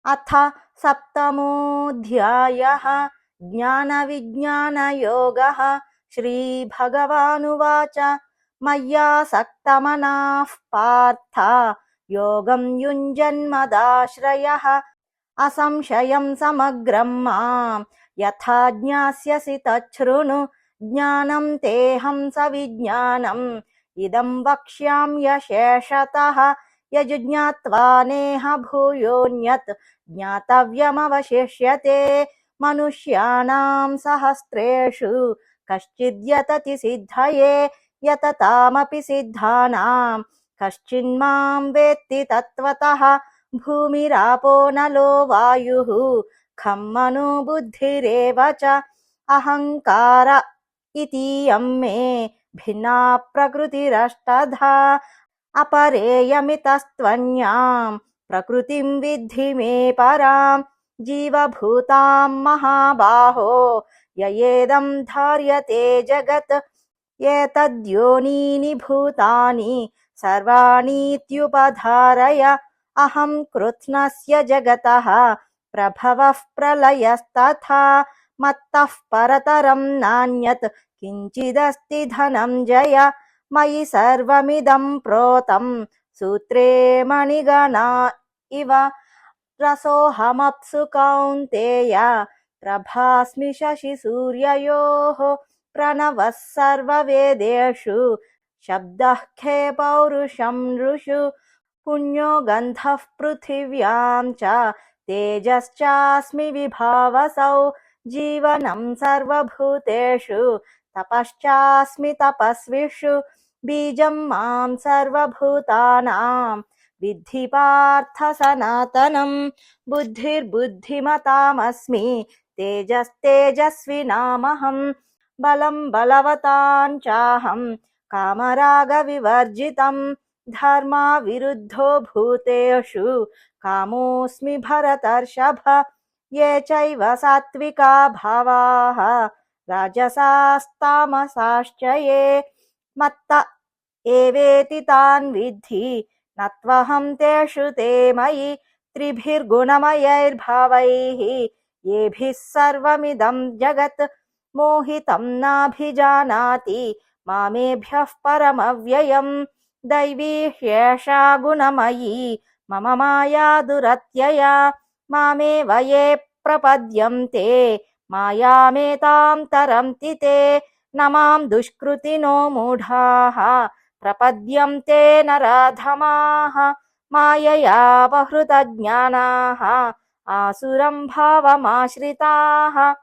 अथ सप्तमोऽध्यायः ज्ञानविज्ञानयोगः। श्रीभगवानुवाच मय्यासक्तमनाः पार्थ योगं युञ्जन्मदाश्रयः असंशयं समग्रं मां यथा ज्ञास्यसि तच्छृणु। ज्ञानं तेऽहं सविज्ञानम् इदं वक्ष्याम्यशेषतः। यज्ज्ञात्वा नेह भूयोऽन्यत् ज्ञातव्यमवशिष्यते। मनुष्याणां सहस्रेषु कश्चिद्यतति सिद्धये यततामपि सिद्धानां कश्चिन्मां वेत्ति तत्त्वतः। भूमिरापो नलो वायुः खं मनो बुद्धिरेव च। अहङ्कार इतीयं मे भिन्ना प्रकृतिरष्टधा। अपरेयमितस्त्वन्यां प्रकृतिं विद्धि मे परां। जीवभूतां महाबाहो ययेदं धार्यते जगत्। एतद्योनीनि भूतानि सर्वाणीत्युपधारय। अहं कृत्स्नस्य जगतः प्रभवः प्रलयस्तथा। मत्तः परतरं नान्यत् किञ्चिदस्ति धनञ्जय। मयि सर्वमिदं प्रोतं सूत्रे मणिगणा इव। रसोऽहमप्सु कौन्तेय प्रभास्मि शशिसूर्ययोः। प्रणवः सर्ववेदेषु शब्दः खे पौरुषं नृषु। पुण्यो गन्धः पृथिव्यां च तेजश्चास्मि विभावसौ। जीवनं सर्वभूतेषु तपश्चास्मि तपस्विषु। बीजं मां सर्वभूतानां विद्धि पार्थ सनातनं। बुद्धिर्बुद्धिमतामस्मि तेजस्तेजस्विनामहं। बलं बलवतां चाहं कामरागविवर्जितं। धर्माविरुद्धो भूतेषु कामोऽस्मि भरतर्षभ। ये चैव सात्विका भावाः राजसास्तामसाश्च ये मत्त एवेति तान् विद्धि न त्वहं तेषु ते मयि। त्रिभिर्गुणमयैर्भावैः येभिः सर्वमिदं जगत् मोहितं नाभिजानाति मामेभ्यः परमव्ययम्। दैवी ह्येषा गुणमयी मम माया दुरत्यया। मामेव ये प्रपद्यन्ते मायामेतां तरन्ति ते। न मां दुष्कृतिनो मूढाः प्रपद्यन्ते नराधमाः। माययापहृतज्ञानाः आसुरं भावमाश्रिताः।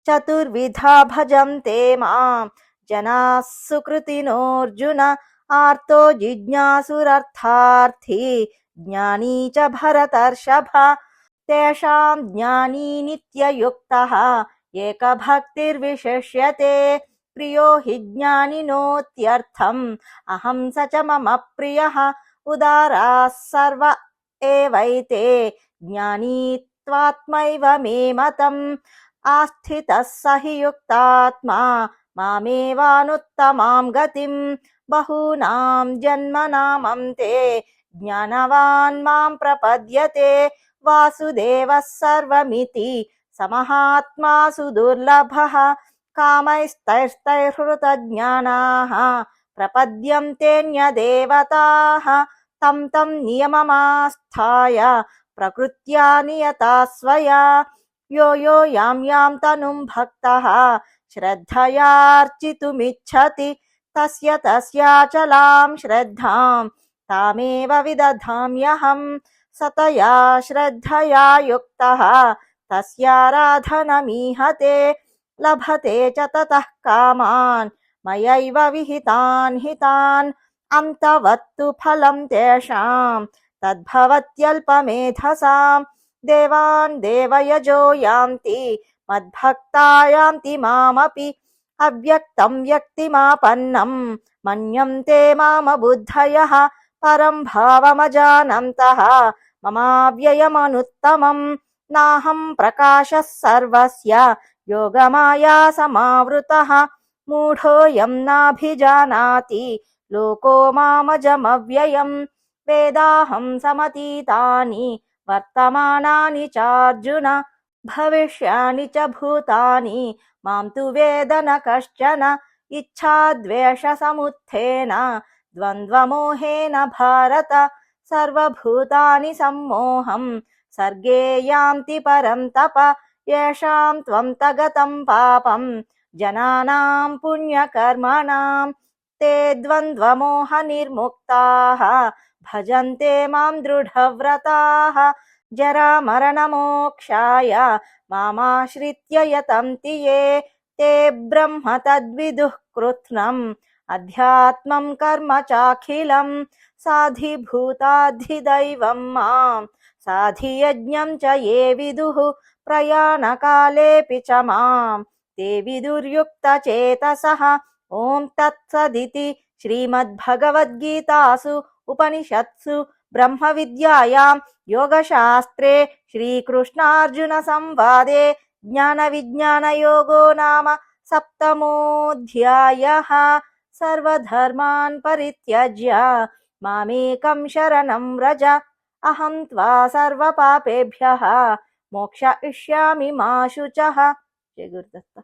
चतुर्विधा भजन्ते मां जनाः सुकृतिनोऽर्जुन। आर्तो जिज्ञासुरर्थार्थी ज्ञानी च भरतर्षभ। तेषां ज्ञानी नित्ययुक्तः एकभक्तिर्विशिष्यते। प्रियो हि ज्ञानिनोत्यर्थम् अहं स च मम प्रियः। उदाराः सर्व एवैते ज्ञानी त्वात्मैव मे मतम्। आस्थितः स हि युक्तात्मा मामेवानुत्तमां गतिम्। बहूनां जन्मनामन्ते ज्ञानवान् मां प्रपद्यते। वासुदेवः सर्वमिति समहात्मा सुदुर्लभः। कामैस्तैस्तैर्हृतज्ञानाः प्रपद्यन्तेऽन्यदेवताः। तं तं नियममास्थाय प्रकृत्या नियता स्वया। यो यो यां यां तनुं भक्तः श्रद्धयार्चितुमिच्छति तस्य तस्याचलां श्रद्धां तामेव विदधाम्यहम्। सतया श्रद्धया युक्तः तस्याराधनमीहते। लभते च ततः कामान् मयैव विहितान् हितान्। अन्तवत्तु फलं तेषां तद्भवत्यल्पमेधसाम्। देवान् देवयजो यान्ति मद्भक्ता यान्ति मामपि। अव्यक्तं व्यक्तिमापन्नं मन्यन्ते मामबुद्धयः। परं भावमजानन्तः ममाव्ययमनुत्तमम्। नाहं प्रकाशः सर्वस्य योगमाया समावृतः। मूढोऽयं नाभिजानाति लोको मामजमव्ययम्। वेदाहं समतीतानि వర్తమానాని చార్జున భవిష్యాని చ భూతాని మాం తు వేద న కశ్చన ఇచ్ఛాద్వేష సముత్థేన ద్వంద్వమోహేన భారత సర్వభూతాని సమ్మోహం సర్గే యాంతి పరం తప యేషాం త్వం తగతం పాపం జనానాం పుణ్యకర్మణాం ते ద్వంద్వమోహ నిర్ముక్తాః భజంతే మాం దృఢవ్రతాః జరామరణమోక్షాయ మామాశ్రిత్య యతంతి యే ते బ్రహ్మ తద్విదుః కృత్స్నం అధ్యాత్మం కర్మ చాఖిలం సాధిభూతాధిదైవం మాం సాధియజ్ఞం చ ఏ విదుః ప్రయాణకాలేపి చ మాం ते విదుర్యుక్తచేతసః ఓం తత్సదితి శ్రీమద్భగవద్గీతాసు ఉపనిషత్సు బ్రహ్మ విద్యాయాం యోగశాస్త్రే శ్రీకృష్ణార్జున సంవాదే జ్ఞాన విజ్ఞాన యోగో నామ సప్తమోऽధ్యాయః సర్వధర్మాన్ పరిత్యజ్య మామేకం శరణం వ్రజ అహం త్వా సర్వపాపేభ్యః మోక్షయిష్యామి మా శుచః. జయ గురుదత్త.